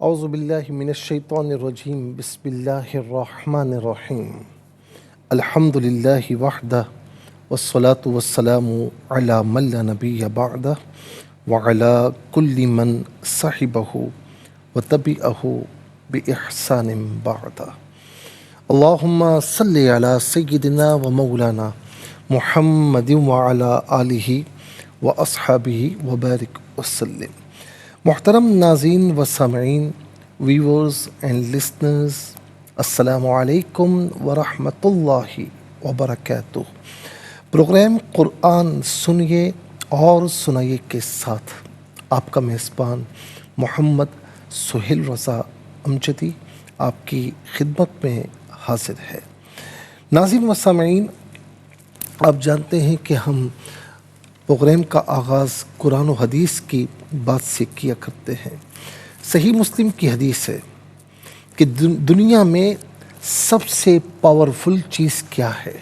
اعوذ باللہ من الشیطان الرجیم بسم اللہ الرحمن الرحیم الحمد للہ وحدہ والصلاة والسلام علی من لا نبی بعدہ وعلی کل من صحبہ وتبعہ بإحسان بعدہ اللہم صلی علی سیدنا و مولانا محمد وعلی آلہ واصحابہ وبارک وسلم۔ محترم ناظرین و سامعین، ویورز اینڈ لسنرز، السلام علیکم ورحمۃ اللہ وبرکاتہ۔ پروگرام قرآن سنیے اور سنائیے کے ساتھ آپ کا میزبان محمد سہیل رضا امجدی آپ کی خدمت میں حاضر ہے۔ ناظرین و سامعین، آپ جانتے ہیں کہ ہم پروگرام کا آغاز قرآن و حدیث کی بات سے کیا کرتے ہیں۔ صحیح مسلم کی حدیث ہے کہ دنیا میں سب سے پاورفل چیز کیا ہے؟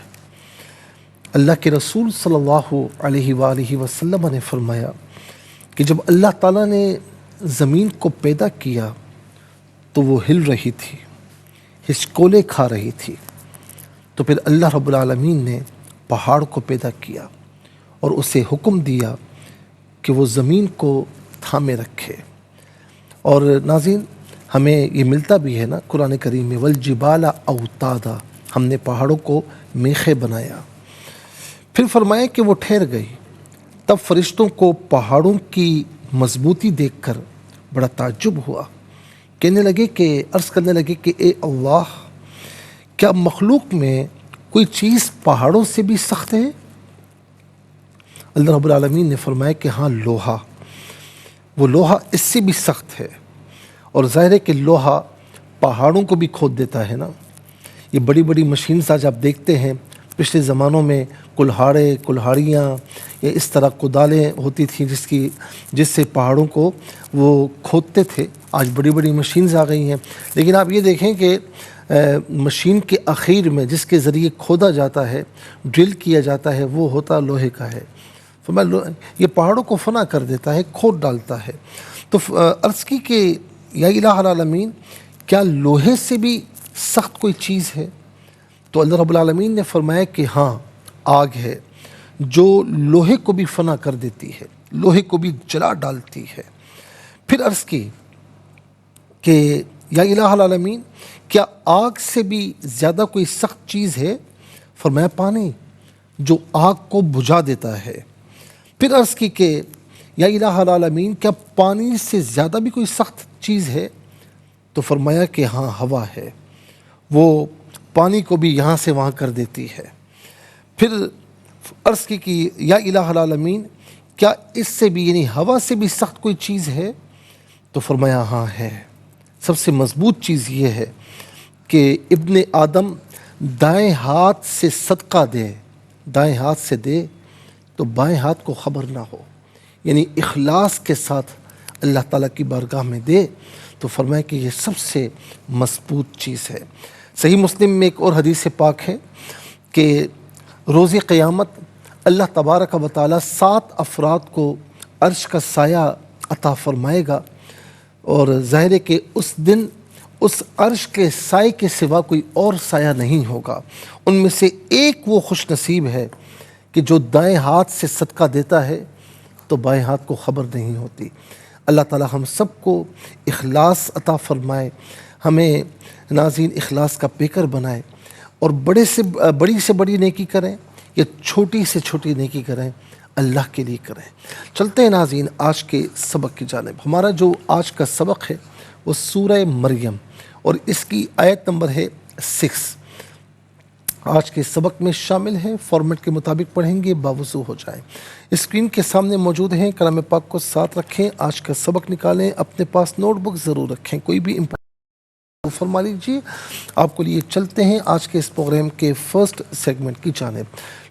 اللہ کے رسول صلی اللہ علیہ وآلہ وسلم نے فرمایا کہ جب اللہ تعالیٰ نے زمین کو پیدا کیا تو وہ ہل رہی تھی، ہچکولے کھا رہی تھی۔ تو پھر اللہ رب العالمین نے پہاڑ کو پیدا کیا اور اسے حکم دیا کہ وہ زمین کو تھامے رکھے۔ اور ناظرین، ہمیں یہ ملتا بھی ہے نا قرآن کریم میں، والجبال اوتادا، ہم نے پہاڑوں کو میخیں بنایا۔ پھر فرمایا کہ وہ ٹھہر گئی۔ تب فرشتوں کو پہاڑوں کی مضبوطی دیکھ کر بڑا تعجب ہوا، عرض کرنے لگے کہ اے اللہ، کیا مخلوق میں کوئی چیز پہاڑوں سے بھی سخت ہے؟ اللہ رب العالمین نے فرمایا کہ ہاں، لوہا، وہ لوہا اس سے بھی سخت ہے۔ اور ظاہر ہے کہ لوہا پہاڑوں کو بھی کھود دیتا ہے نا۔ یہ بڑی بڑی مشینز آج آپ دیکھتے ہیں، پچھلے زمانوں میں کلہاڑیاں یا اس طرح کدالیں ہوتی تھیں جس سے پہاڑوں کو وہ کھودتے تھے۔ آج بڑی بڑی مشینز آ گئی ہیں، لیکن آپ یہ دیکھیں کہ مشین کے اخیر میں جس کے ذریعے کھودا جاتا ہے، ڈرل کیا جاتا ہے، وہ ہوتا لوہے کا ہے۔ یہ پہاڑوں کو فنا کر دیتا ہے، کھود ڈالتا ہے۔ تو عرض کی کہ یا الہ العالمین، کیا لوہے سے بھی سخت کوئی چیز ہے؟ تو اللہ رب العالمین نے فرمایا کہ ہاں، آگ ہے جو لوہے کو بھی فنا کر دیتی ہے، لوہے کو بھی جلا ڈالتی ہے۔ پھر عرض کی کہ یا الہ العالمین، کیا آگ سے بھی زیادہ کوئی سخت چیز ہے؟ فرمایا پانی، جو آگ کو بجھا دیتا ہے۔ پھر عرض کی کہ یا الہ العالمین، کیا پانی سے زیادہ بھی کوئی سخت چیز ہے؟ تو فرمایا کہ ہاں، ہوا ہے، وہ پانی کو بھی یہاں سے وہاں کر دیتی ہے۔ پھر عرض کی کہ یا الہ العالمین، کیا اس سے بھی یعنی ہوا سے بھی سخت کوئی چیز ہے؟ تو فرمایا ہاں ہے۔ سب سے مضبوط چیز یہ ہے کہ ابن آدم دائیں ہاتھ سے صدقہ دے، دائیں ہاتھ سے دے تو بائیں ہاتھ کو خبر نہ ہو، یعنی اخلاص کے ساتھ اللہ تعالیٰ کی بارگاہ میں دے۔ تو فرمایا کہ یہ سب سے مضبوط چیز ہے۔ صحیح مسلم میں ایک اور حدیث پاک ہے کہ روز قیامت اللہ تبارک و تعالیٰ 7 افراد کو عرش کا سایہ عطا فرمائے گا، اور ظاہر ہے کہ اس دن اس عرش کے سائے کے سوا کوئی اور سایہ نہیں ہوگا۔ ان میں سے ایک وہ خوش نصیب ہے کہ جو دائیں ہاتھ سے صدقہ دیتا ہے تو بائیں ہاتھ کو خبر نہیں ہوتی۔ اللہ تعالیٰ ہم سب کو اخلاص عطا فرمائے، ہمیں ناظرین اخلاص کا پیکر بنائے، اور بڑی سے بڑی نیکی کریں یا چھوٹی سے چھوٹی نیکی کریں، اللہ کے لیے کریں۔ چلتے ہیں ناظرین آج کے سبق کی جانب۔ ہمارا جو آج کا سبق ہے وہ سورہ مریم، اور اس کی آیت نمبر ہے 6۔ آج کے سبق میں شامل ہیں، فارمیٹ کے مطابق پڑھیں گے، باوضو ہو جائیں۔ اسکرین کے سامنے موجود ہیں، کلام پاک کو ساتھ رکھیں، آج کا سبق نکالیں، اپنے پاس نوٹ بک ضرور رکھیں، کوئی بھی فرما لیجیے۔ آپ کو لیے چلتے ہیں آج کے اس پروگرام کے فرسٹ سیگمنٹ کی جانب۔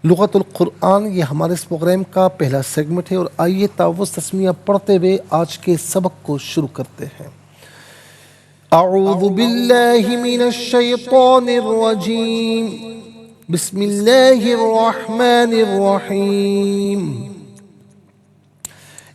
لغت القرآن، یہ ہمارے اس پروگرام کا پہلا سیگمنٹ ہے، اور آئیے تعوذ تسمیہ پڑھتے ہوئے آج کے سبق کو شروع کرتے ہیں۔ اعوذ باللہ من الشیطان الرجیم، بسم اللہ الرحمن الرحیم۔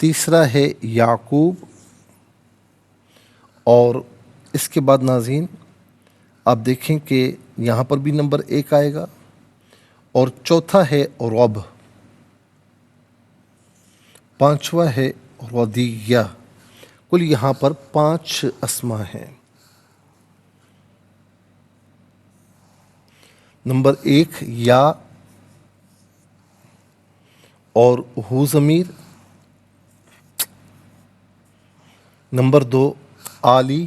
تیسرا ہے یعقوب، اور اس کے بعد ناظرین آپ دیکھیں کہ یہاں پر بھی نمبر 1 آئے گا، اور چوتھا ہے رب، پانچواں ہے ردیہ۔ کل یہاں پر 5 اسما ہیں۔ نمبر 1 یا اور ہو ضمیر، نمبر 2 علی،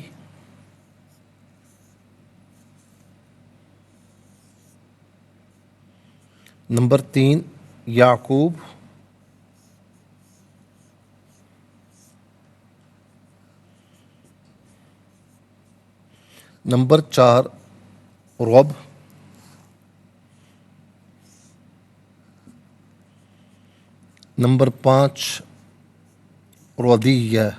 نمبر 3 یعقوب، نمبر 4 رب، نمبر 5 ردیہ۔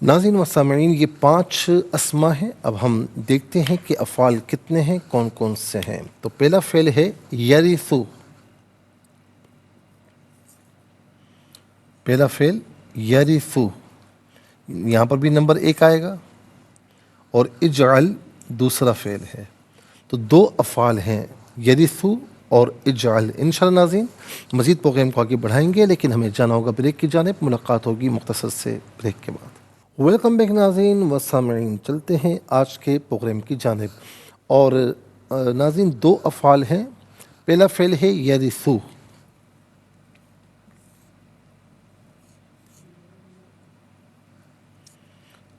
ناظرین و سامعین، یہ 5 اسما ہیں۔ اب ہم دیکھتے ہیں کہ افعال کتنے ہیں، کون کون سے ہیں۔ تو پہلا فعل ہے یرثو، پہلا فعل یرثو، یہاں پر بھی نمبر 1 آئے گا، اور اجعل دوسرا فعل ہے۔ تو 2 افعال ہیں، یرثو اور اجعل۔ انشاءاللہ ناظرین مزید پروگرام کو آگے بڑھائیں گے، لیکن ہمیں جانا ہوگا بریک کی جانب۔ ملاقات ہوگی مختصر سے بریک کے بعد۔ ویلکم بیک ناظرین و سامعین، چلتے ہیں آج کے پروگرام کی جانب۔ اور ناظرین 2 افعال ہیں۔ پہلا فعل ہے یرثو،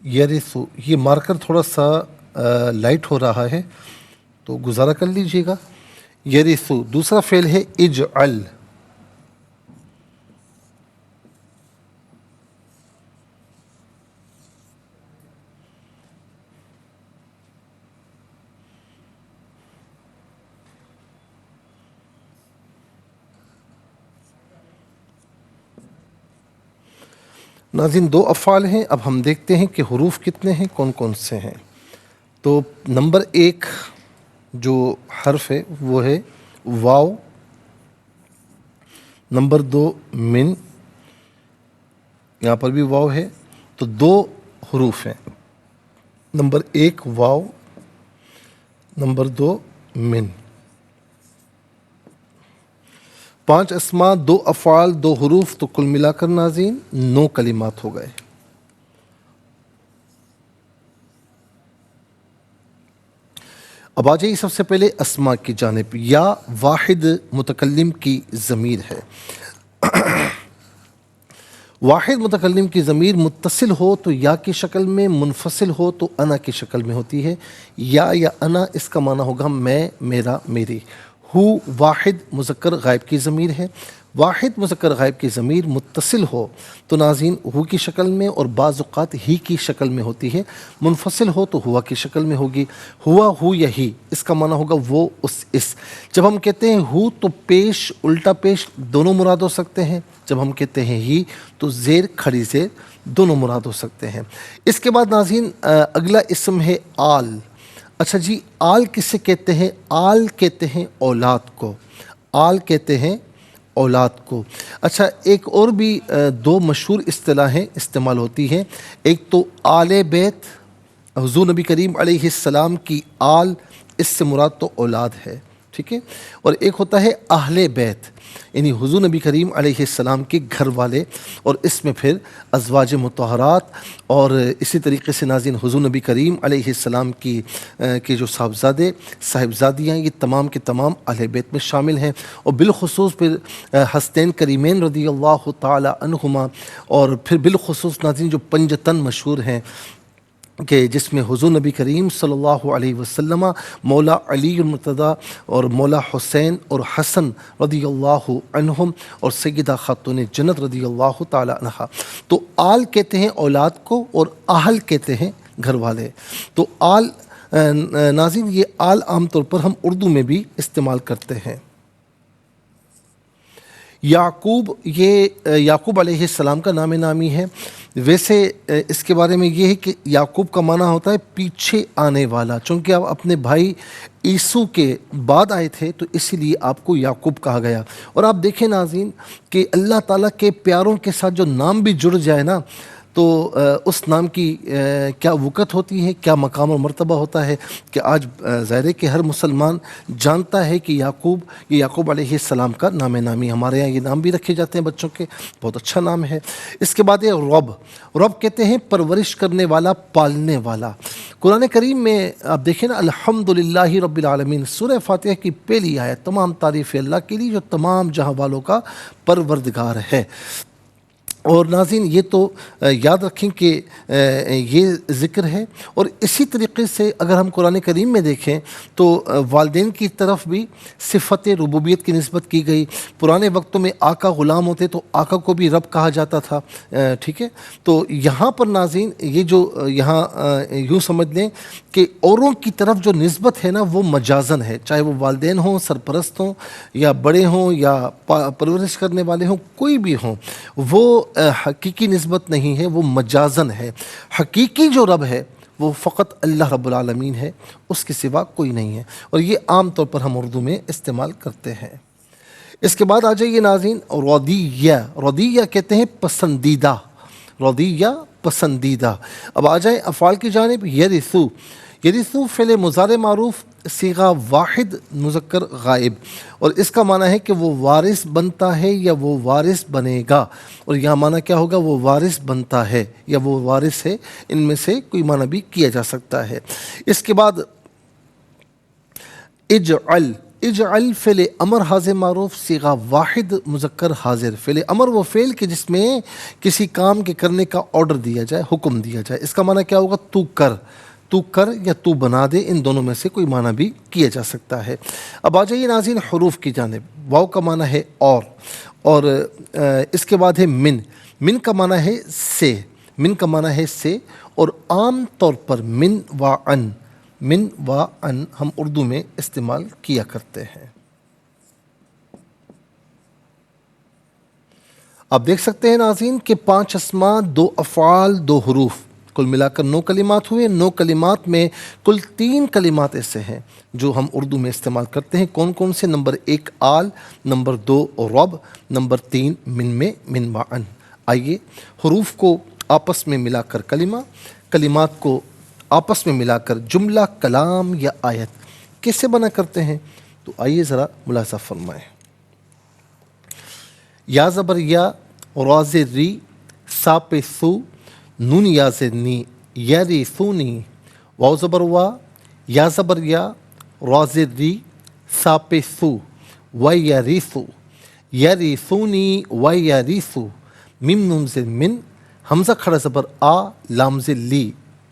یرثو، یہ مارکر تھوڑا سا لائٹ ہو رہا ہے تو گزارا کر لیجئے گا۔ یرثو۔ دوسرا فعل ہے اجعل، ناظرین 2 افعال ہیں۔ اب ہم دیکھتے ہیں کہ حروف کتنے ہیں، کون کون سے ہیں۔ تو نمبر 1 جو حرف ہے وہ ہے واو، نمبر 2 من، یہاں پر بھی واو ہے، تو 2 حروف ہیں، نمبر 1 واو، نمبر 2 من۔ 5 اسما، 2 افعال، 2 حروف، تو کل ملا کر ناظرین 9 کلمات ہو گئے۔ اب آ جائیے سب سے پہلے اسما کی جانب۔ یا واحد متکلم کی ضمیر ہے۔ واحد متکلم کی ضمیر متصل ہو تو یا کی شکل میں، منفصل ہو تو انا کی شکل میں ہوتی ہے۔ یا انا اس کا معنی ہوگا میں، میرا، میری۔ ہو واحد مذکر غائب کی ضمیر ہے۔ واحد مذکر غائب کی ضمیر متصل ہو تو ناظرین ہو کی شکل میں اور بعض اوقات ہی کی شکل میں ہوتی ہے، منفصل ہو تو ہوا کی شکل میں ہوگی۔ ہوا، ہو یا ہی، اس کا معنی ہوگا وہ، اس۔ جب ہم کہتے ہیں ہو تو پیش، الٹا پیش دونوں مراد ہو سکتے ہیں۔ جب ہم کہتے ہیں ہی تو زیر، کھڑی زیر دونوں مراد ہو سکتے ہیں۔ اس کے بعد ناظرین اگلا اسم ہے آل۔ اچھا جی، آل کسے کہتے ہیں؟ آل کہتے ہیں اولاد کو، آل کہتے ہیں اولاد کو۔ اچھا، ایک اور بھی 2 مشہور اصطلاحیں استعمال ہوتی ہیں۔ ایک تو آل بیت، حضور نبی کریم علیہ السلام کی آل، اس سے مراد تو اولاد ہے، ٹھیک ہے۔ اور ایک ہوتا ہے اہل بیت، یعنی حضور نبی کریم علیہ السلام کے گھر والے، اور اس میں پھر ازواج مطہرات، اور اسی طریقے سے ناظرین حضور نبی کریم علیہ السلام کی جو صاحبزادے صاحبزادیاں، یہ تمام کے تمام اہل بیت میں شامل ہیں۔ اور بالخصوص پھر حسنین کریمین رضی اللہ تعالی عنہما، اور پھر بالخصوص ناظرین جو پنجتن مشہور ہیں، کہ جس میں حضور نبی کریم صلی اللہ علیہ وسلم، مولا علی المرتضیٰ اور مولا حسین اور حسن رضی اللہ عنہم، اور سیدہ خاتون جنت رضی اللہ تعالی عنہا۔ تو آل کہتے ہیں اولاد کو، اور اہل کہتے ہیں گھر والے۔ تو آل ناظرین، یہ آل عام طور پر ہم اردو میں بھی استعمال کرتے ہیں۔ یعقوب، یہ یعقوب علیہ السلام کا نام نامی ہے۔ ویسے اس کے بارے میں یہ ہے کہ یعقوب کا معنی ہوتا ہے پیچھے آنے والا، چونکہ آپ اپنے بھائی عیسو کے بعد آئے تھے تو اسی لیے آپ کو یعقوب کہا گیا۔ اور آپ دیکھیں ناظرین کہ اللہ تعالیٰ کے پیاروں کے ساتھ جو نام بھی جڑ جائے نا تو اس نام کی کیا وقت ہوتی ہے، کیا مقام اور مرتبہ ہوتا ہے کہ آج ظاہر ہے کہ ہر مسلمان جانتا ہے کہ یہ یعقوب علیہ السلام کا نام نامی، ہمارے یہاں یہ نام بھی رکھے جاتے ہیں بچوں کے، بہت اچھا نام ہے۔ اس کے بعد یہ رب کہتے ہیں پرورش کرنے والا، پالنے والا۔ قرآن کریم میں آپ دیکھیں نا الحمدللہ رب العالمین، سورہ فاتحہ کی پہلی آیت، تمام تعریف اللہ کے لیے جو تمام جہاں والوں کا پروردگار ہے۔ اور ناظرین یہ تو یاد رکھیں کہ یہ ذکر ہے۔ اور اسی طریقے سے اگر ہم قرآن کریم میں دیکھیں تو والدین کی طرف بھی صفت ربوبیت کی نسبت کی گئی۔ پرانے وقتوں میں آقا غلام ہوتے تو آقا کو بھی رب کہا جاتا تھا، ٹھیک ہے۔ تو یہاں پر ناظرین یہ جو یہاں یوں سمجھ لیں کہ اوروں کی طرف جو نسبت ہے نا وہ مجازن ہے، چاہے وہ والدین ہوں، سرپرست ہوں، یا بڑے ہوں، یا پرورش کرنے والے ہوں، کوئی بھی ہوں، وہ حقیقی نسبت نہیں ہے، وہ مجازن ہے۔ حقیقی جو رب ہے وہ فقط اللہ رب العالمین ہے، اس کے سوا کوئی نہیں ہے، اور یہ عام طور پر ہم اردو میں استعمال کرتے ہیں۔ اس کے بعد آ جائیے ناظرین رضیہ کہتے ہیں پسندیدہ، رضیہ پسندیدہ۔ اب آ جائیں افعال کی جانب، یرثو فعل مضارع معروف صیغہ واحد مذکر غائب، اور اس کا معنی ہے کہ وہ وارث بنتا ہے یا وہ وارث بنے گا، اور یہاں معنی کیا ہوگا، وہ وارث بنتا ہے یا وہ وارث ہے، ان میں سے کوئی معنی بھی کیا جا سکتا ہے۔ اس کے بعد اجعل فعل امر حاضر معروف صیغہ واحد مذکر حاضر۔ فعل امر وہ فعل کہ جس میں کسی کام کے کرنے کا آرڈر دیا جائے، حکم دیا جائے، اس کا معنی کیا ہوگا، تو کر یا تو بنا دے، ان دونوں میں سے کوئی معنی بھی کیا جا سکتا ہے۔ اب آ جائیے ناظرین حروف کی جانب۔ واو کا معنی ہے اور اس کے بعد ہے من کا معنی ہے سے، اور عام طور پر من و ان ہم اردو میں استعمال کیا کرتے ہیں۔ آپ دیکھ سکتے ہیں ناظرین کہ 5 اسماء، 2 افعال، 2 حروف، کل ملا کر 9 کلمات ہوئے۔ 9 کلمات میں کل 3 کلمات ایسے ہیں جو ہم اردو میں استعمال کرتے ہیں۔ کون کون سے؟ نمبر 1 آل، نمبر 2 رب، نمبر 3 من و ان۔ آئیے حروف کو آپس میں ملا کر کلمات کو آپس میں ملا کر جملہ، کلام یا آیت کیسے بنا کرتے ہیں، تو آئیے ذرا ملاحظہ فرمائیں۔ یا زبر یا، را زیر ری، سا پہ سو، نون یا زیر نی، یریثونی، واو زبر وا، یا زبر یا، را زیر ری، سا پہ سو، ویریثو، یریثونی ویریثو، میم نون زیر من، حمزہ کھڑا زبر آ، لام زیر لی،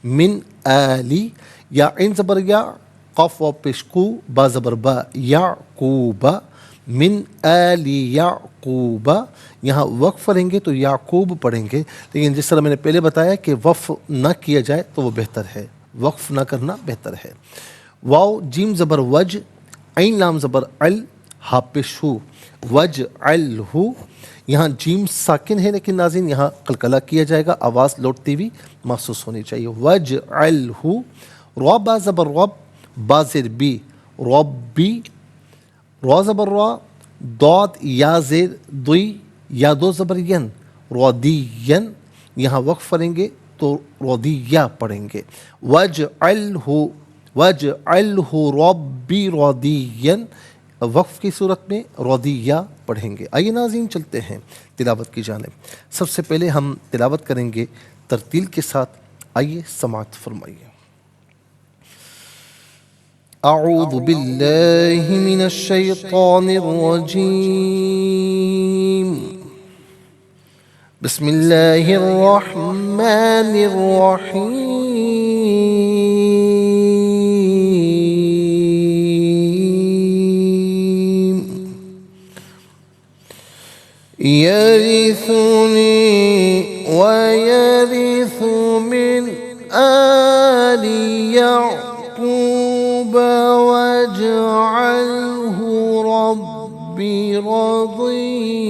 من آلی، یا عین زبر یا، قاف واو پیش کو، با زبر با، یعقوب، من آل یعقوب۔ یہاں وقف پڑھیں گے تو یعقوب پڑھیں گے، لیکن جس طرح میں نے پہلے بتایا کہ وقف نہ کیا جائے تو وہ بہتر ہے، وقف نہ کرنا بہتر ہے۔ واو جیم زبر وج، عین لام زبر ال، ہا پیش ہو، وج ال ہو۔ یہاں جیم ساکن ہے لیکن ناظرین یہاں قلقلہ کیا جائے گا، آواز لوٹتی ہوئی محسوس ہونی چاہیے۔ وج ال ہو، را با زبر رب، با زیر بی، ربی، را زبر را، داد یا زیر دوی، یا دو زبر ین، رادین۔ یہاں وقف پڑھیں گے تو رادیہ پڑھیں گے۔ وجعلہ ربی رادین، وقف کی صورت میں رادیہ پڑھیں گے۔ آئیے ناظرین چلتے ہیں تلاوت کی جانب۔ سب سے پہلے ہم تلاوت کریں گے ترتیل کے ساتھ، آئیے سماعت فرمائیے۔ اعوذ باللہ من الشیطان الرجیم، بسم اللہ الرحمن الرحیم، یرثنی ویرث من آل یعقوب واجعلہ ربی رضیہ۔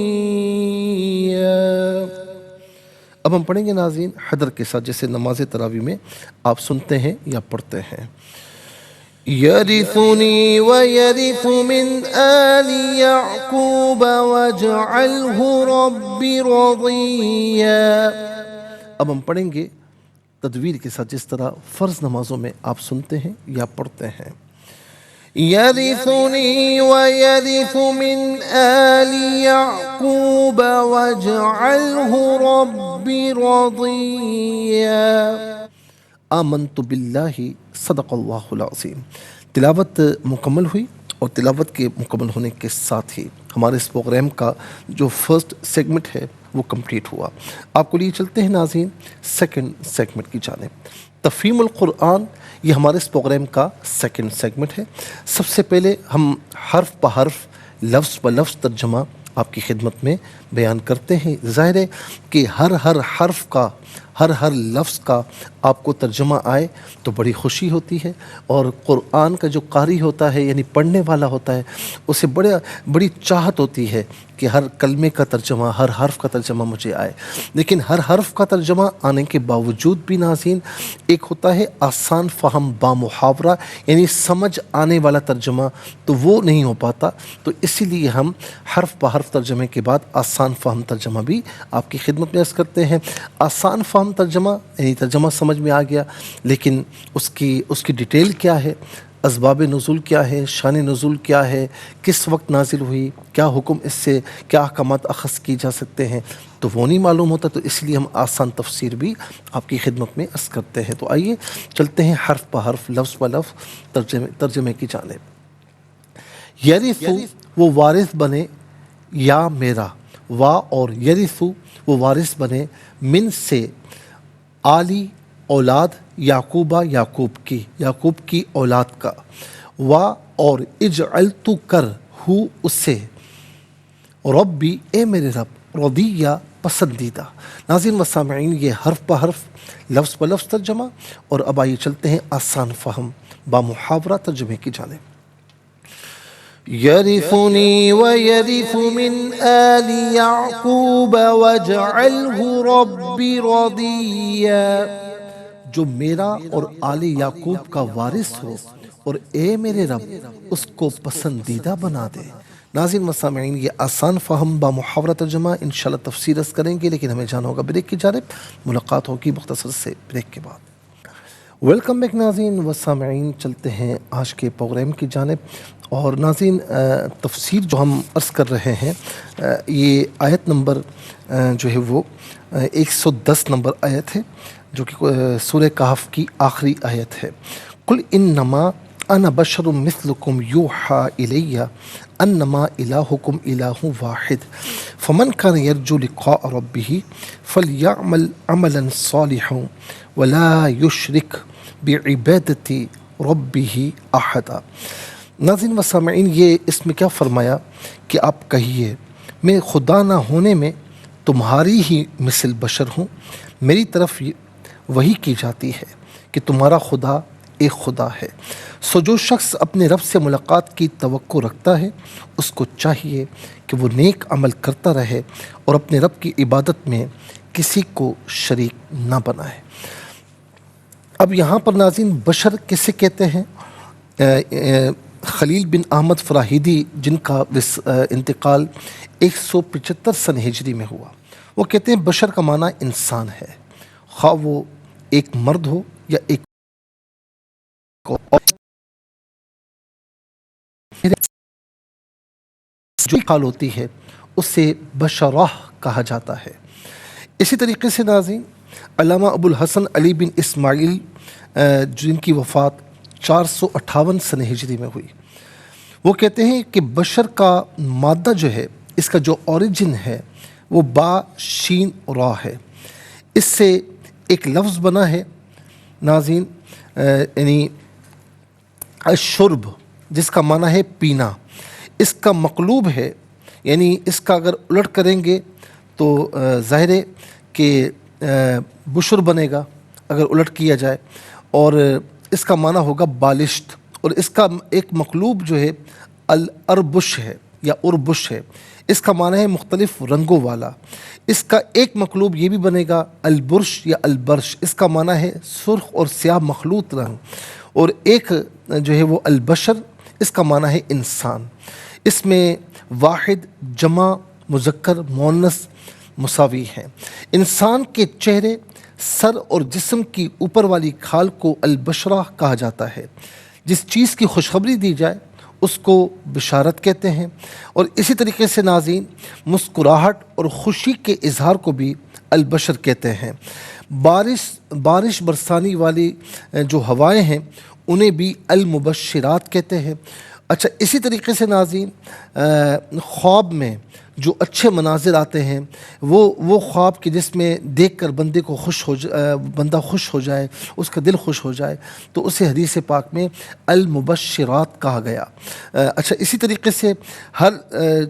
اب ہم پڑھیں گے ناظرین حدر کے ساتھ، جیسے نماز تراویح میں آپ سنتے ہیں یا پڑھتے ہیں۔ يرثني ويرث من آل يعقوب واجعله رب رضيا. اب ہم پڑھیں گے تدویر کے ساتھ جس طرح فرض نمازوں میں آپ سنتے ہیں یا پڑھتے ہیں. يرثني ويرث من آل يعقوب واجعله رب رضيا. آمنت باللہ صدق اللہ العظیم. تلاوت مکمل ہوئی اور تلاوت کے مکمل ہونے کے ساتھ ہی ہمارے اس پروگرام کا جو فرسٹ سیگمنٹ ہے وہ کمپلیٹ ہوا. آپ کو لیے چلتے ہیں ناظرین سیکنڈ سیگمنٹ کی جانب. تفہیم القرآن یہ ہمارے اس پروگرام کا سیکنڈ سیگمنٹ ہے. سب سے پہلے ہم حرف بہ حرف لفظ بہ لفظ ترجمہ آپ کی خدمت میں بیان کرتے ہیں. ظاہر ہے کہ ہر حرف کا ہر لفظ کا آپ کو ترجمہ آئے تو بڑی خوشی ہوتی ہے، اور قرآن کا جو قاری ہوتا ہے یعنی پڑھنے والا ہوتا ہے اسے بڑی چاہت ہوتی ہے کہ ہر کلمے کا ترجمہ ہر حرف کا ترجمہ مجھے آئے. لیکن ہر حرف کا ترجمہ آنے کے باوجود بھی ناظرین ایک ہوتا ہے آسان فہم با محاورہ یعنی سمجھ آنے والا ترجمہ، تو وہ نہیں ہو پاتا. تو اسی لیے ہم حرف بہ حرف ترجمے کے بعد آسان فہم ترجمہ بھی آپ کی خدمت میں عرض کرتے ہیں. آسان فہم ترجمہ یعنی ترجمہ سمجھ میں آ گیا، لیکن اس کی ڈیٹیل کیا ہے، اسباب نزول کیا ہے، شان نزول کیا ہے، کس وقت نازل ہوئی، کیا حکم اس سے کیا احکامات اخذ کی جا سکتے ہیں، تو وہ نہیں معلوم ہوتا. تو اس لیے ہم آسان تفسیر بھی آپ کی خدمت میں عرض کرتے ہیں. تو آئیے چلتے ہیں حرف بہ حرف لفظ بہ لفظ ترجمے کی جانب. یرثو وہ وارث بنے، یا میرا، وا اور یرثو وہ وارث بنے، من سے، آلی اولاد، یعقوبہ یعقوب کی اولاد کا، وا اور اجعلتو کر، ہو اس سے، ربی اے میرے رب، رضیہ پسندیدہ. ناظرین و سامعین یہ حرف بہ حرف لفظ بہ لفظ ترجمہ. اور اب آئیے چلتے ہیں آسان فہم با محاورہ ترجمے کی جانب. يرثني ويرث من آل يعقوب واجعله رب رضيا. جو میرا اور آل یعقوب کا وارث ہو اور اے میرے رب اس کو پسندیدہ بنا دے. ناظرین مسامعین یہ آسان فہم با محاورہ ترجمہ انشاءاللہ تفسیر عرض کریں گے، لیکن ہمیں جانا ہوگا بریک کی جانب. ملاقات ہوگی مختصر سے بریک کے بعد. ویلکم بیک ناظرین و سامعین، چلتے ہیں آج کے پروگرام کی جانب. اور ناظرین تفسیر جو ہم عرض کر رہے ہیں یہ آیت نمبر جو ہے وہ 110 نمبر آیت ہے، جو کہ سورہ کہف کی آخری آیت ہے. قل انما انا بشر مثلکم یوحی الی انما الہکم الہ واحد فمن کان یرجو لقاء ربہ فلیعمل عملا صالحا ولا یشرک بعبادت ربہ احدا. ناظرین و سامعین یہ اس میں کیا فرمایا کہ آپ کہیے میں خدا نہ ہونے میں تمہاری ہی مثل بشر ہوں، میری طرف وحی کی جاتی ہے کہ تمہارا خدا ایک خدا ہے. سو جو شخص اپنے رب سے ملاقات کی توقع رکھتا ہے اس کو چاہیے کہ وہ نیک عمل کرتا رہے اور اپنے رب کی عبادت میں کسی کو شریک نہ بنائے. اب یہاں پر ناظرین بشر کسے کہتے ہیں؟ خلیل بن احمد فراہیدی جن کا انتقال 175 سن ہجری میں ہوا، وہ کہتے ہیں بشر کا معنی انسان ہے، خواہ وہ ایک مرد ہو یا ایک جو حال ہوتی ہے اسے بشرہ کہا جاتا ہے. اسی طریقے سے ناظرین علامہ ابو الحسن علی بن اسماعیل جن کی وفات 458 سن ہجری میں ہوئی، وہ کہتے ہیں کہ بشر کا مادہ جو ہے اس کا جو اوریجن ہے وہ با شین را ہے. اس سے ایک لفظ بنا ہے ناظرین یعنی الشرب، جس کا معنی ہے پینا. اس کا مقلوب ہے یعنی اس کا اگر الٹ کریں گے تو ظاہر ہے کہ بشر بنے گا اگر الٹ کیا جائے، اور اس کا معنی ہوگا بالشت. اور اس کا ایک مقلوب جو ہے الاربش ہے یا اربش ہے، اس کا معنی ہے مختلف رنگوں والا. اس کا ایک مقلوب یہ بھی بنے گا البرش یا البرش، اس کا معنی ہے سرخ اور سیاہ مخلوط رنگ. اور ایک جو ہے وہ البشر، اس کا معنی ہے انسان۔ اس میں واحد، جمع، مذکر، مؤنث مساوی ہیں۔ انسان کے چہرے، سر اور جسم کی اوپر والی کھال کو البشرہ کہا جاتا ہے۔ جس چیز کی خوشخبری دی جائے اس کو بشارت کہتے ہیں۔ اور اسی طریقے سے ناظرین، مسکراہٹ اور خوشی کے اظہار کو بھی البشر کہتے ہیں۔ بارش برسانے والی جو ہوائیں ہیں انہیں بھی المبشرات کہتے ہیں۔ اچھا، اسی طریقے سے ناظرین، خواب میں جو اچھے مناظر آتے ہیں وہ خواب کے جس میں دیکھ کر بندہ خوش ہو جائے، اس کا دل خوش ہو جائے، تو اسے حدیث پاک میں المبشرات کہا گیا۔ اچھا، اسی طریقے سے ہر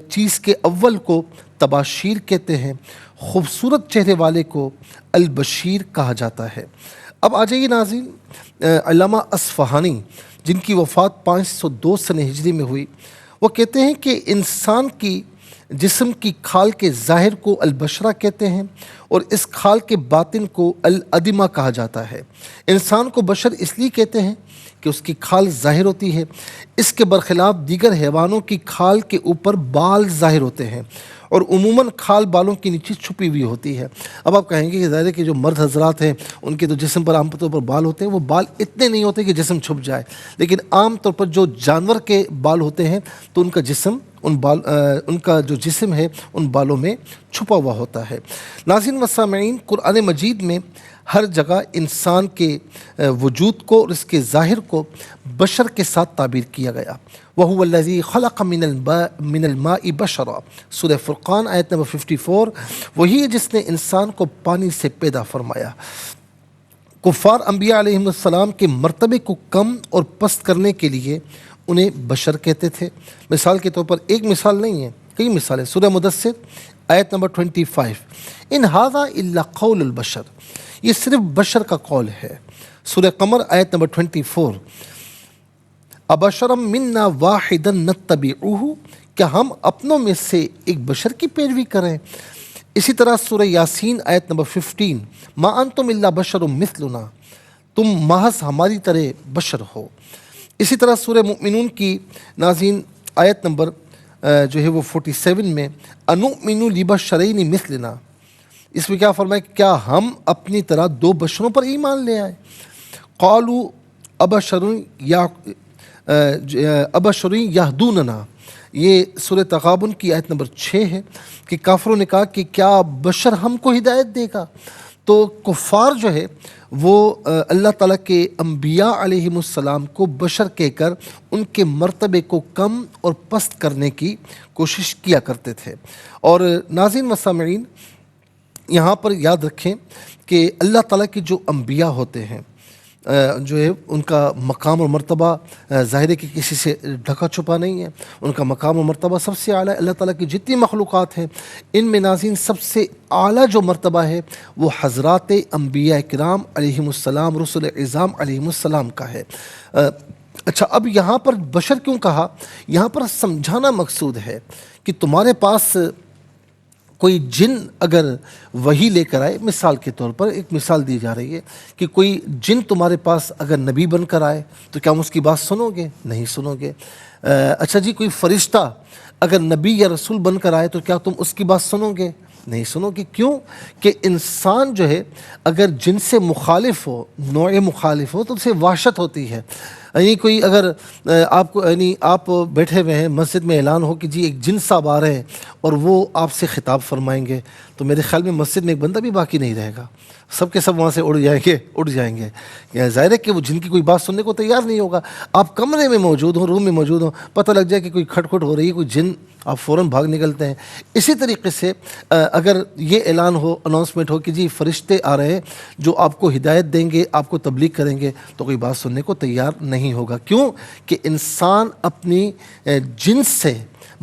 چیز کے اول کو تباشیر کہتے ہیں۔ خوبصورت چہرے والے کو البشیر کہا جاتا ہے۔ اب آ جائیے ناظرین، علامہ اصفہانی جن کی وفات 502 سنہ ہجری میں ہوئی، وہ کہتے ہیں کہ انسان کی جسم کی کھال کے ظاہر کو البشرہ کہتے ہیں اور اس کھال کے باطن کو الادمہ کہا جاتا ہے۔ انسان کو بشر اس لیے کہتے ہیں کہ اس کی کھال ظاہر ہوتی ہے۔ اس کے برخلاف دیگر حیوانوں کی کھال کے اوپر بال ظاہر ہوتے ہیں اور عموماً کھال بالوں کے نیچے چھپی ہوئی ہوتی ہے۔ اب آپ کہیں گے کہ ظاہر ہے کہ جو مرد حضرات ہیں ان کے تو جسم پر عام طور پر بال ہوتے ہیں، وہ بال اتنے نہیں ہوتے کہ جسم چھپ جائے، لیکن عام طور پر جو جانور کے بال ہوتے ہیں تو ان کا جو جسم ہے ان بالوں میں چھپا ہوا ہوتا ہے۔ ناظرین و سامعین، قرآن مجید میں ہر جگہ انسان کے وجود کو اور اس کے ظاہر کو بشر کے ساتھ تعبیر کیا گیا۔ وَهُوَ الَّذِي خَلَقَ مِنَ الْمَاءِ بَشَرًا، سورہ فرقان آیت نمبر 54۔ وہی ہے جس نے انسان کو پانی سے پیدا فرمایا۔ کفار انبیاء علیہم السلام کے مرتبے کو کم اور پست کرنے کے لیے انہیں بشر کہتے تھے۔ مثال کے طور پر، ایک مثال نہیں ہے، کئی مثالیں۔ سورہ مدثر آیت نمبر 25، ان ھذا الا قول البشر، یہ صرف بشر کا قول ہے۔ سورہ قمر آیت نمبر 24، ابشرا منا واحدا نتبعہ، کیا ہم اپنوں میں سے ایک بشر کی پیروی کریں۔ اسی طرح سورہ یاسین آیت نمبر 15، ما انتم الا بشر مثلنا، تم محض ہماری طرح بشر ہو۔ اسی طرح سورہ مؤمنون کی ناظرین آیت نمبر جو ہے وہ 47 میں، انؤمن لبشرین مثلنا، اس میں کیا فرمایا کہ کیا ہم اپنی طرح دو بشروں پر ایمان لے آئے۔ قالوا ابشر یہدوننا، یہ سورہ تغابن کی آیت نمبر 6 ہے کہ کافروں نے کہا کہ کیا بشر ہم کو ہدایت دے گا۔ تو کفار جو ہے وہ اللہ تعالیٰ کے انبیاء علیہم السلام کو بشر کہہ کر ان کے مرتبے کو کم اور پست کرنے کی کوشش کیا کرتے تھے۔ اور ناظرین و سامعین، یہاں پر یاد رکھیں کہ اللہ تعالیٰ کے جو انبیاء ہوتے ہیں جو ہے ان کا مقام اور مرتبہ ظاہر ہے کہ کسی سے ڈھکا چھپا نہیں ہے، ان کا مقام اور مرتبہ سب سے اعلیٰ ہے۔ اللہ تعالیٰ کی جتنی مخلوقات ہیں ان میں ناظرین سب سے اعلیٰ جو مرتبہ ہے وہ حضرات انبیاء کرام علیہم السلام، رسل اعظام علیہم السلام کا ہے۔ اچھا، اب یہاں پر بشر کیوں کہا؟ یہاں پر سمجھانا مقصود ہے کہ تمہارے پاس کوئی جن اگر وحی لے کر آئے، مثال کے طور پر ایک مثال دی جا رہی ہے کہ کوئی جن تمہارے پاس اگر نبی بن کر آئے تو کیا تم اس کی بات سنو گے؟ نہیں سنو گے۔ اچھا جی، کوئی فرشتہ اگر نبی یا رسول بن کر آئے تو کیا تم اس کی بات سنو گے؟ نہیں سنو گے۔ کیوں؟ کہ انسان جو ہے اگر جن سے مخالف ہو، نوع مخالف ہو، تو اسے وحشت ہوتی ہے۔ یعنی کوئی اگر آپ کو آپ بیٹھے ہوئے ہیں مسجد میں، اعلان ہو کہ جی ایک جن صاحب آ رہے ہیں اور وہ آپ سے خطاب فرمائیں گے، تو میرے خیال میں مسجد میں ایک بندہ بھی باقی نہیں رہے گا، سب کے سب وہاں سے اڑ جائیں گے۔ ظاہر ہے کہ وہ جن کی کوئی بات سننے کو تیار نہیں ہوگا۔ آپ کمرے میں موجود ہوں، روم میں موجود ہوں، پتہ لگ جائے کہ کوئی کھٹ کھٹ ہو رہی ہے، کوئی جن، آپ فوراً بھاگ نکلتے ہیں۔ اسی طریقے سے اگر یہ اعلان ہو، اناؤنسمنٹ ہو کہ جی فرشتے آ رہے ہیں جو آپ کو ہدایت دیں گے، آپ کو تبلیغ کریں گے، تو کوئی بات سننے کو تیار نہیں ہوگا۔ کیوں؟ کہ انسان اپنی جنس سے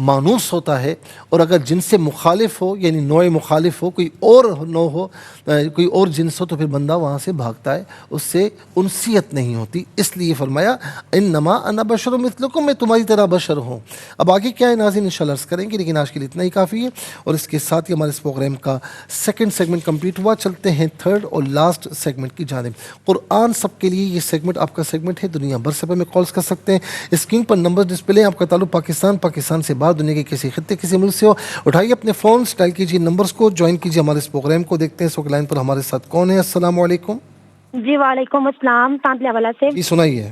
مانوس ہوتا ہے، اور اگر جنس سے مخالف ہو یعنی نوع مخالف ہو، کوئی اور نوع ہو، کوئی اور جنس ہو، تو پھر بندہ وہاں سے بھاگتا ہے، اس سے انسیت نہیں ہوتی. اس لیے فرمایا انما انا بشر مثلکم، میں تمہاری طرح بشر ہوں. اب آگے کیا ہے ناظرین انشاءاللہ عرض کریں گے، لیکن آج کے لیے اتنا ہی کافی ہے. اور اس کے ساتھ ہی ہمارے اس پروگرام کا سیکنڈ سیگمنٹ کمپلیٹ ہوا. چلتے ہیں تھرڈ اور لاسٹ سیگمنٹ کی جانب. قرآن سب کے لیے یہ سیگمنٹ آپ کا سیگمنٹ ہے. دنیا بھر سے میں کالز کر سکتے ہیں. اسکرین پر نمبر ڈسپلے ہیں. آپ کا تعلق پاکستان سے باہر دنیا کے کسی خطے کسی ملک سے ہو، اٹھائیے اپنے فون، ڈائل کیجیے نمبرز کو، جوائن کیجیے ہمارے اس پروگرام کو. دیکھتے ہیں اس وقت لائن پر ہمارے ساتھ کون ہے. السلام علیکم. جی وعلیکم السلام. تانتلے والا سے. جی سنائیے.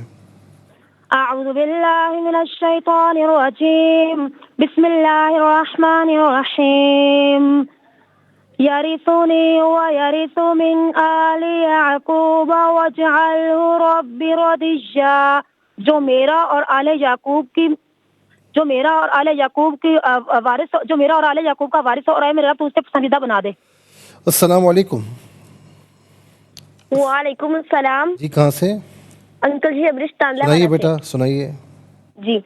اعوذ باللہ من الشیطان الرجیم، بسم اللہ الرحمن الرحیم. یرثنی ویرث من آل یعقوب واجعلہ رب رضیا. جو میرا اور آل یعقوب کا وارث ہو، اور اے میرے رب تو اسے پسندیدہ بنا دے. السلام علیکم. وعلیکم السلام. جی کہاں سے؟ انکل جی ابرش تانلا سنائیے والا سے. بیٹا سنائیے. جی.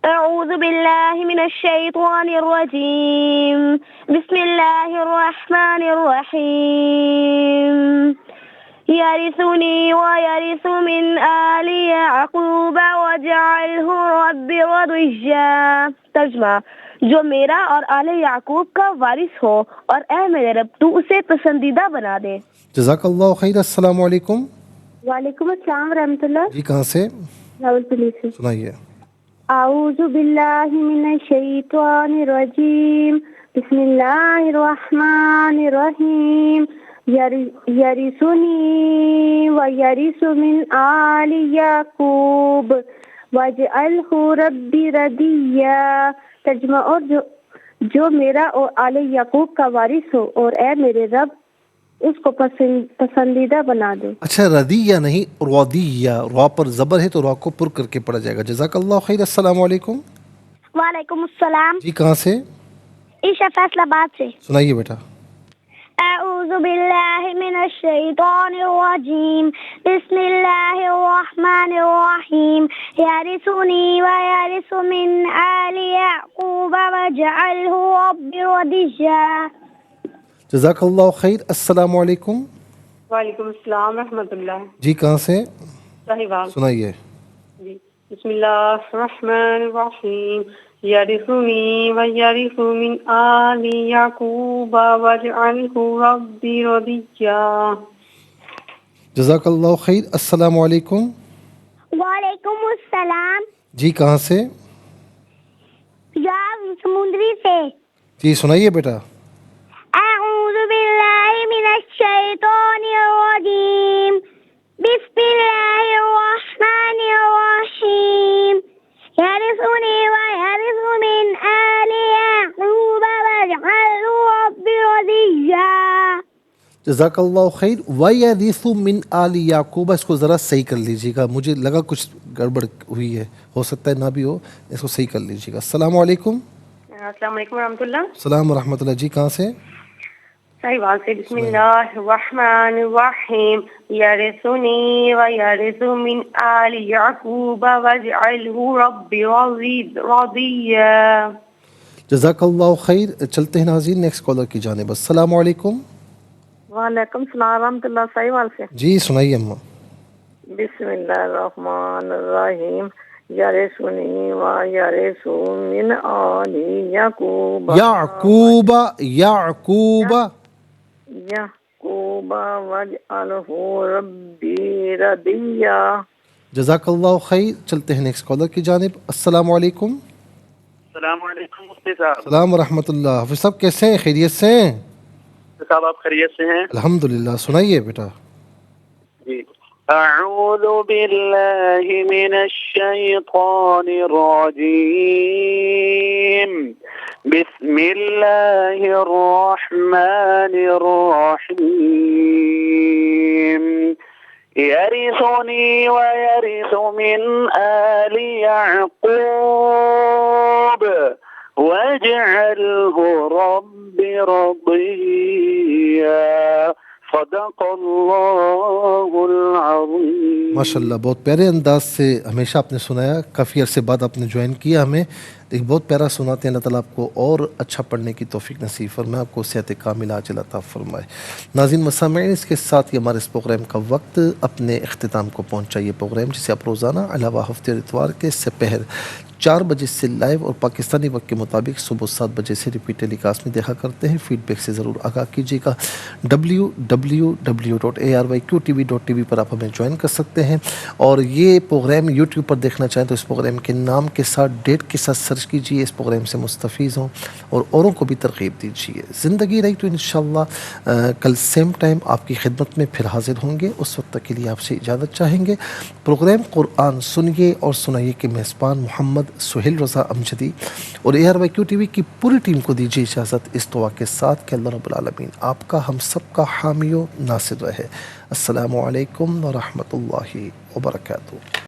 اعوذ باللہ من الشیطان الرجیم، بسم اللہ الرحمن الرحیم. یرثنی ویرث من آل یعقوب واجعلہ رب رضیا. ترجمہ: جو میرا اور آل یعقوب کا وارث ہو، اور اے میرے رب تو اسے پسندیدہ بنا دے. جزاک اللہ خیر. السلام علیکم. وعلیکم السلام ورحمۃ اللہ. جی کہاں سے؟ راولپلی سے. سنائیے. اعوذ باللہ من الشیطان الرجیم، بسم اللہ الرحمن الرحیم. یرثنی ویرث من آل یعقوب واجعلہ ربی رضیا. ترجمہ: اور جو میرا اور آل یعقوب کا وارث ہو، اور اے میرے رب اس کو پسندیدہ بنا دے. اچھا ردیہ نہیں رودیہ، را پر زبر ہے تو را کو پر کر کے پڑھا جائے گا. جزاک اللہ خیر. السلام علیکم. وعلیکم السلام. جی کہاں سے؟ عائشہ فیصل آباد سے. سنائیے بیٹا. اعوذ باللہ من الشیطان الرجیم، بسم اللہ الرحمن الرحیم. یرثنی ویرث من آل یعقوب واجعلہ رب رضیا. جزاک اللہ خیر. السلام علیکم. وعلیکم السلام ورحمۃ اللہ. جی کہاں سے؟ صاحبال. سنائیے. جی بسم اللہ الرحمن الرحیم. یرثنی ویرث من آل یعقوب واجعلہ ربی رضیا. جزاک اللہ خیر. السلام علیکم. وعلیکم السلام. جی کہاں سے؟ یا سمندری سے. جی سنائیے بیٹا. اعوذ باللہ من الشیطان الرجیم، بسم اللہ الرحمن الرحیم. یرثنی ویرث من آل یعقوب واجعلہ رب رضیا. جزاک اللہ خیر. وَيَرِثُ مِنْ آلِ یعقوب. اس کو ذرا صحیح کر لیجیے گا، مجھے لگا کچھ گڑبڑ ہوئی ہے، ہو سکتا ہے نہ بھی ہو، اس کو صحیح کر لیجیے گا. السلام علیکم. السلام علیکم ورحمۃ اللہ. السلام ورحمۃ اللہ. جی کہاں سے؟ صاحبال سے. بسم اللہ الرحمن الرحیم. یرثنی ویرث من آل یعقوب واجعلہ ربی رضیا. جزاک اللہ خیر. چلتے ہیں ناظرین نیکسٹ کالر کی جانب. السلام علیکم. وعلیکم السلام ورحمۃ اللہ. صاحبال سے. جی سنائیے اماں. بسم اللہ الرحمن الرحیم. یرثنی ویرث من آل یعقوب یعقوب واجعلہ ربی رضیا. جزاک اللہ خیر. چلتے ہیں نیکسٹ کالر کی جانب. السلام علیکم. السلام علیکم مفتی صاحب. السلام ورحمۃ اللہ. حافظ صاحب کیسے ہیں؟ خیریت سے ہیں؟ صاحب آپ خیریت سے ہیں؟ الحمدللہ. سنائیے بیٹا. جی. اعوذ باللہ من الشیطان الرجیم، بسم اللہ الرحمن الرحیم. یرثنی ویرث من آل یعقوب واجعلہ رب رضیا. صدق اللہ العظیم. ماشاء اللہ، بہت پیارے انداز سے ہمیشہ آپ نے سنایا. کافی عرصے بعد آپ نے جوائن کیا ہمیں، لیکن بہت پیارا سناتے ہیں. اللہ تعالیٰ آپ کو اور اچھا پڑھنے کی توفیق نصیب فرمائے، آپ کو صحت کاملہ عاجلہ عطا فرمائے. ناظرین مسامعین، اس کے ساتھ ہی ہمارے اس پروگرام کا وقت اپنے اختتام کو پہنچا. یہ پروگرام جسے آپ روزانہ علاوہ ہفتے اور اتوار کے سپہر 4 بجے سے لائیو اور پاکستانی وقت کے مطابق صبح 7 بجے سے ریپیٹ ٹیلی کاسٹ میں دیکھا کرتے ہیں. فیڈ بیک سے ضرور آگاہ کیجیے گا. www.arqtv.tv پر آپ ہمیں جوائن کر سکتے ہیں، اور یہ پروگرام یوٹیوب پر دیکھنا چاہیں تو اس پروگرام کے نام کے ساتھ ڈیٹ کے ساتھ سرچ کیجیے. اس پروگرام سے مستفیض ہوں اور اوروں کو بھی ترغیب دیجیے. زندگی رہی تو انشاءاللہ کل سیم ٹائم آپ کی خدمت میں پھر حاضر ہوں گے. اس وقت تک کے لیے آپ سے اجازت چاہیں گے. پروگرام قرآن سنیے اور سنائیے کے میزبان محمد سہیل رضا امجدی اور ARYQ TV کی پوری ٹیم کو دیجیے اجازت اس دعا کے ساتھ کہ اللہ رب العالمین آپ کا ہم سب کا حامی و ناصر رہے. السلام علیکم ورحمۃ اللہ وبرکاتہ.